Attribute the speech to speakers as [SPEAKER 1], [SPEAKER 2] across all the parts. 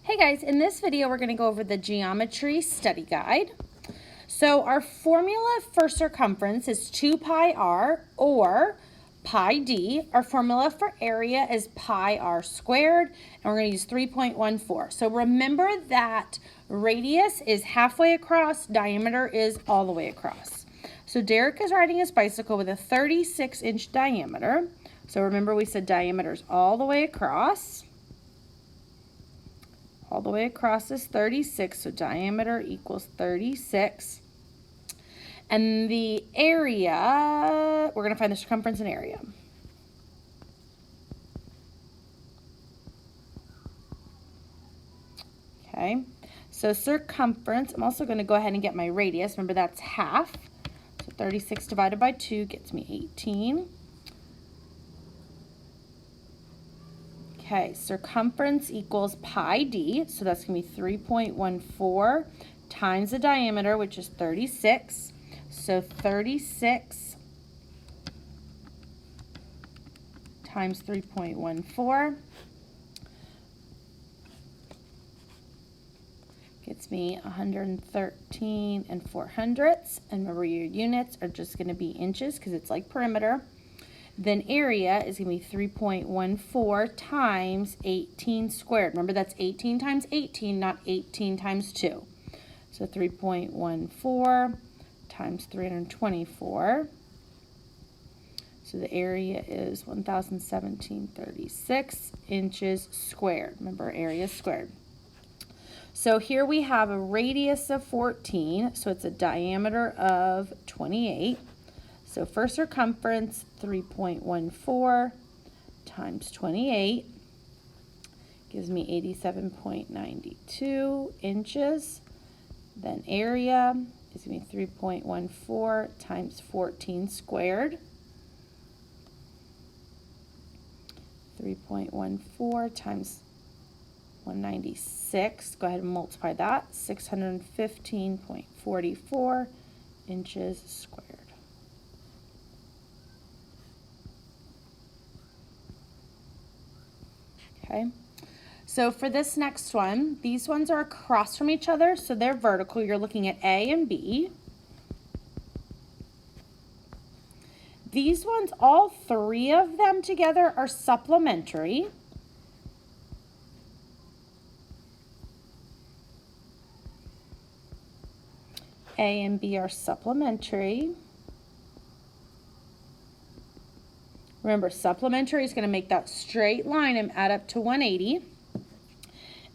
[SPEAKER 1] Hey guys, in this video we're going to go over the geometry study guide. So our formula for circumference is 2 pi r or pi d. Our formula for area is pi r squared, and we're going to use 3.14. So remember that radius is halfway across, diameter is all the way across. So Derek is riding his bicycle with a 36-inch diameter. So remember we said diameter is all the way across. All the way across is 36, so diameter equals 36. And the area, we're going to find the circumference and area. Okay, so circumference, I'm also going to go ahead and get my radius. Remember, that's half. So 36 divided by 2 gets me 18. Okay, circumference equals pi d, so that's going to be 3.14 times the diameter, which is 36. So 36 times 3.14 gets me 113 400ths. And remember, your units are just going to be inches because it's like perimeter. Then area is going to be 3.14 times 18 squared. Remember, that's 18 times 18, not 18 times 2. So 3.14 times 324. So the area is 1,017.36 inches squared. Remember, area is squared. So here we have a radius of 14, so it's a diameter of 28. So for circumference, 3.14 times 28 gives me 87.92 inches. Then area is going to be 3.14 times 14 squared. 3.14 times 196, go ahead and multiply that, 615.44 inches squared. Okay, so for this next one, these ones are across from each other, so they're vertical. You're looking at A and B. These ones, all three of them together are supplementary. A and B are supplementary. Remember, supplementary is going to make that straight line and add up to 180.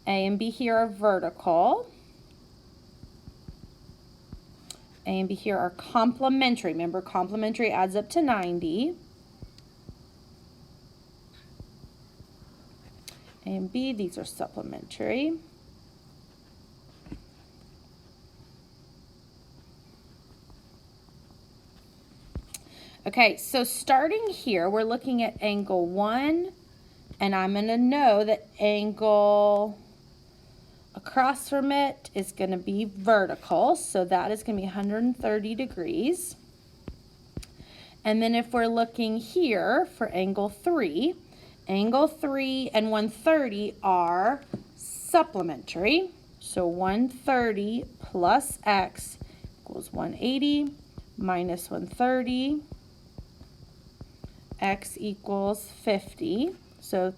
[SPEAKER 1] A and B here are vertical. A and B here are complementary. Remember, complementary adds up to 90. A and B, these are supplementary. Okay, so starting here, we're looking at angle 1, and I'm going to know that angle across from it is going to be vertical, so that is going to be 130 degrees. And then if we're looking here for angle 3 and 130 are supplementary. So 130 plus x equals 180 minus 130. X equals 50, so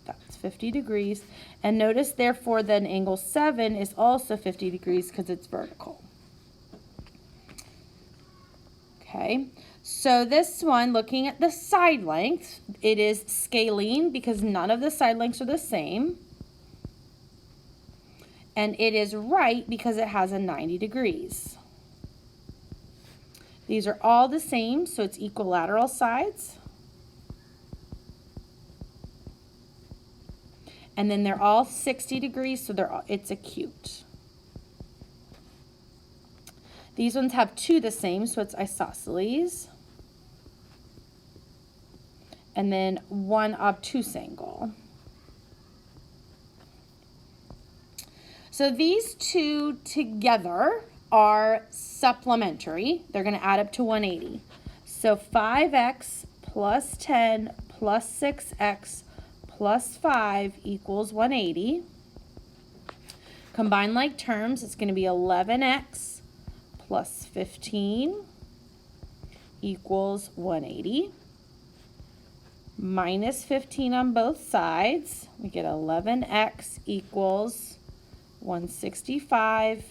[SPEAKER 1] that's 50 degrees. And notice, therefore, then angle 7 is also 50 degrees because it's vertical. Okay, so this one, looking at the side length, it is scalene because none of the side lengths are the same. And it is right because it has a 90 degrees. These are all the same, so it's equilateral sides. And then they're all 60 degrees, so it's acute. These ones have two the same, so it's isosceles. And then one obtuse angle. So these two together are supplementary. They're going to add up to 180. So 5x plus 10 plus 6x plus 5 equals 180. Combine like terms, it's going to be 11x plus 15 equals 180. Minus 15 on both sides. We get 11x equals 165.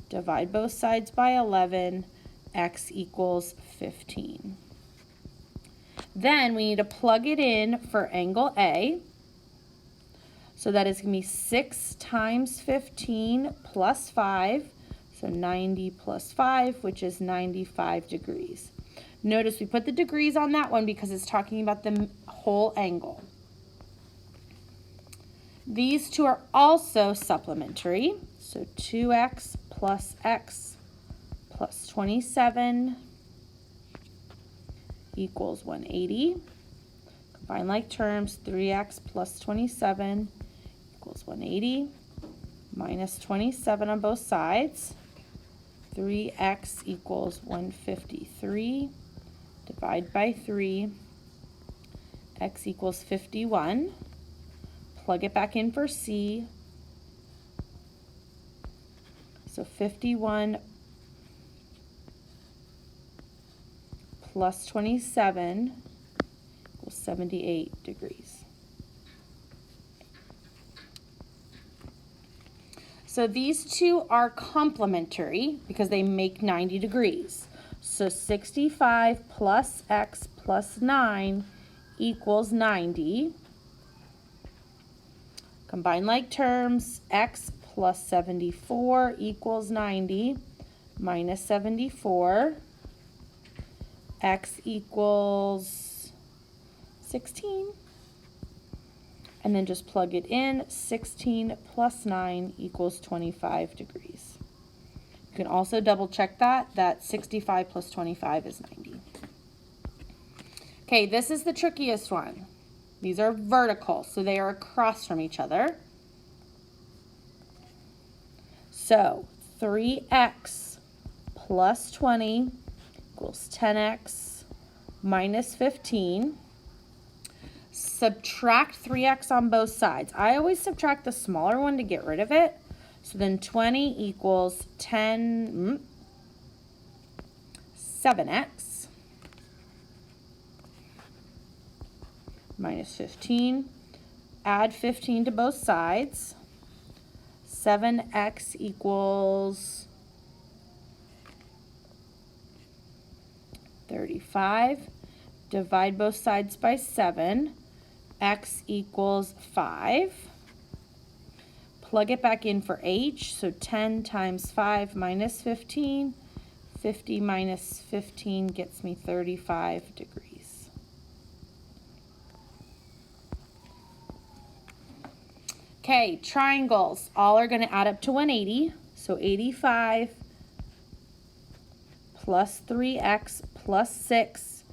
[SPEAKER 1] Divide both sides by 11. X equals 15. Then we need to plug it in for angle A. So that is going to be 6 times 15 plus 5. So 90 plus 5, which is 95 degrees. Notice we put the degrees on that one because it's talking about the whole angle. These two are also supplementary. So 2x plus x plus 27 equals 180. Combine like terms, 3x plus 27 equals 180. Minus 27 on both sides. 3x equals 153. Divide by 3. X equals 51. Plug it back in for C. So 51 plus 27 equals 78 degrees. So these two are complementary because they make 90 degrees. So 65 plus x plus 9 equals 90. Combine like terms, x plus 74 equals 90, minus 74, x equals 16. And then just plug it in, 16 plus 9 equals 25 degrees. You can also double check that 65 plus 25 is 90. Okay, this is the trickiest one. These are vertical, so they are across from each other. So 3x plus 20 equals 10x minus 15. Subtract 3x on both sides. I always subtract the smaller one to get rid of it. So then 20 equals 7x. Minus 15. Add 15 to both sides. 7x equals 35. Divide both sides by 7. X equals 5. Plug it back in for h. So 10 times 5 minus 15. 50 minus 15 gets me 35 degrees. Okay, triangles all are going to add up to 180. So 85 plus 3x plus 6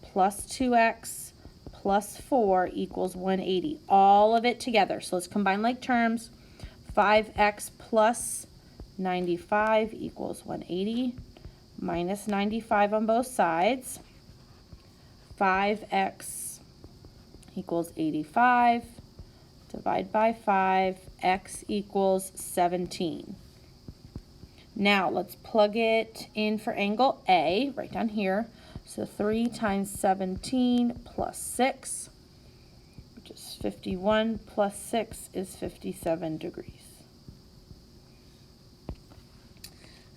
[SPEAKER 1] plus 2x plus 4 equals 180. All of it together. So let's combine like terms. 5x plus 95 equals 180. Minus 95 on both sides. 5x equals 85. Divide by 5, x equals 17. Now let's plug it in for angle A, right down here. So 3 times 17 plus 6, which is 51, plus 6 is 57 degrees.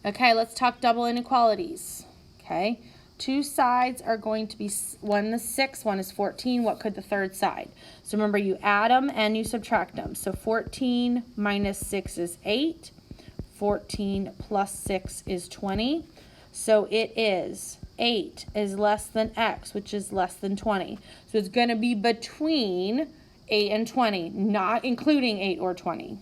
[SPEAKER 1] Okay, let's talk double inequalities. Okay, two sides are going to be, one is 6, one is 14. What could the third side? So remember, you add them and you subtract them. So 14 minus 6 is 8. 14 plus 6 is 20. So it is 8 is less than x, which is less than 20. So it's going to be between 8 and 20, not including 8 or 20.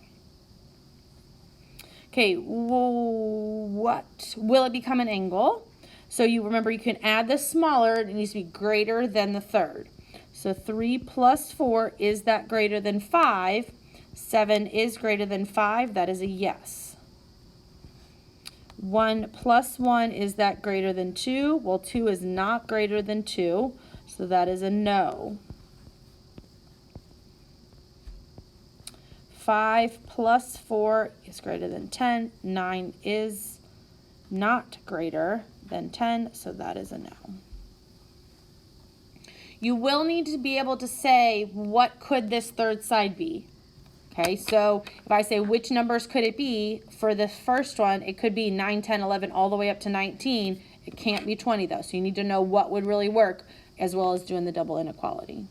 [SPEAKER 1] Okay, what will it become an angle? So you remember you can add the smaller, it needs to be greater than the third. So 3 plus 4, is that greater than 5? 7 is greater than 5, that is a yes. 1 plus 1, is that greater than 2? Well, 2 is not greater than 2, so that is a no. 5 plus 4 is greater than 10. 9 is not greater than 10, so that is a no. You will need to be able to say, what could this third side be? Okay, so if I say, which numbers could it be? For the first one, it could be 9, 10, 11, all the way up to 19. It can't be 20, though, so you need to know what would really work, as well as doing the double inequality.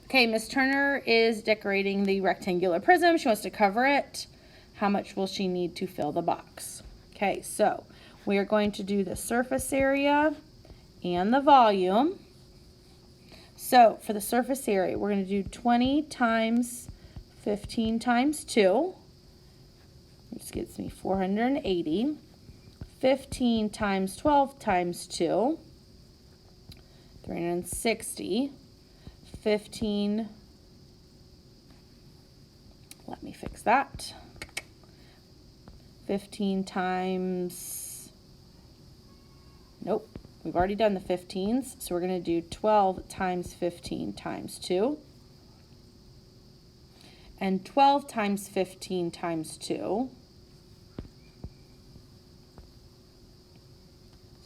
[SPEAKER 1] Okay, Miss Turner is decorating the rectangular prism. She wants to cover it. How much will she need to fill the box? Okay, so we are going to do the surface area and the volume. So for the surface area, we're going to do 20 times 15 times 2. This gets me 480. 15 times 12 times 2, 360. 15, let me fix that. 15 times, nope, we've already done the 15s, so we're going to do 12 times 15 times 2. And 12 times 15 times 2.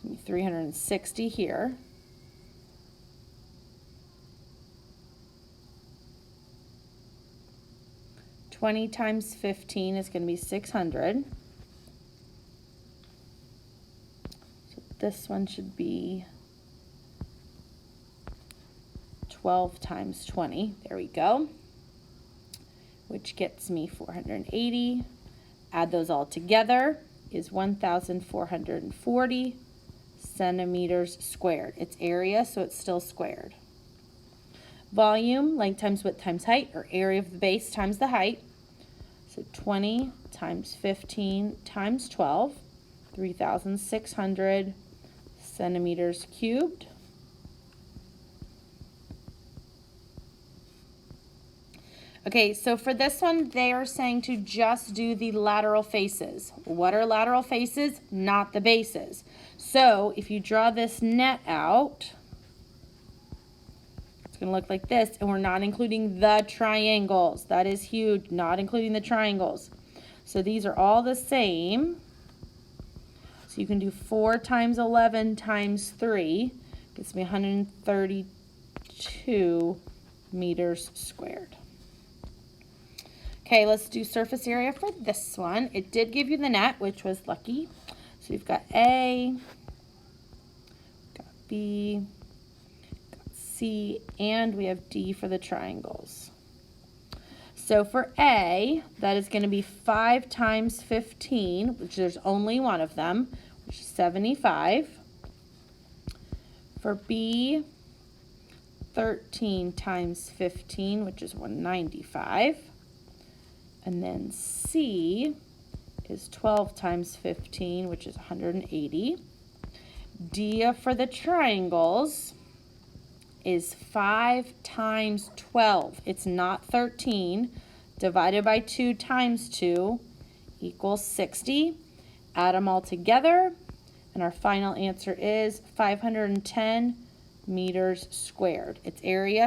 [SPEAKER 1] So 360 here. 20 times 15 is going to be 600. So this one should be 12 times 20. There we go. Which gets me 480. Add those all together is 1,440 centimeters squared. It's area, so it's still squared. Volume, length times width times height, or area of the base times the height. So 20 times 15 times 12, 3,600 centimeters cubed. Okay, so for this one, they are saying to just do the lateral faces. What are lateral faces? Not the bases. So if you draw this net out, it's going to look like this, and we're not including the triangles. That is huge, not including the triangles. So these are all the same. So you can do 4 times 11 times 3. Gets me 132 meters squared. Okay, let's do surface area for this one. It did give you the net, which was lucky. So we've got A, got B, C, and we have D for the triangles. So for A, that is going to be 5 times 15, which there's only one of them, which is 75. For B, 13 times 15, which is 195. And then C is 12 times 15, which is 180. D for the triangles is 5 times 12. It's not 13. Divided by 2 times 2 equals 60. Add them all together, and our final answer is 510 meters squared. Its area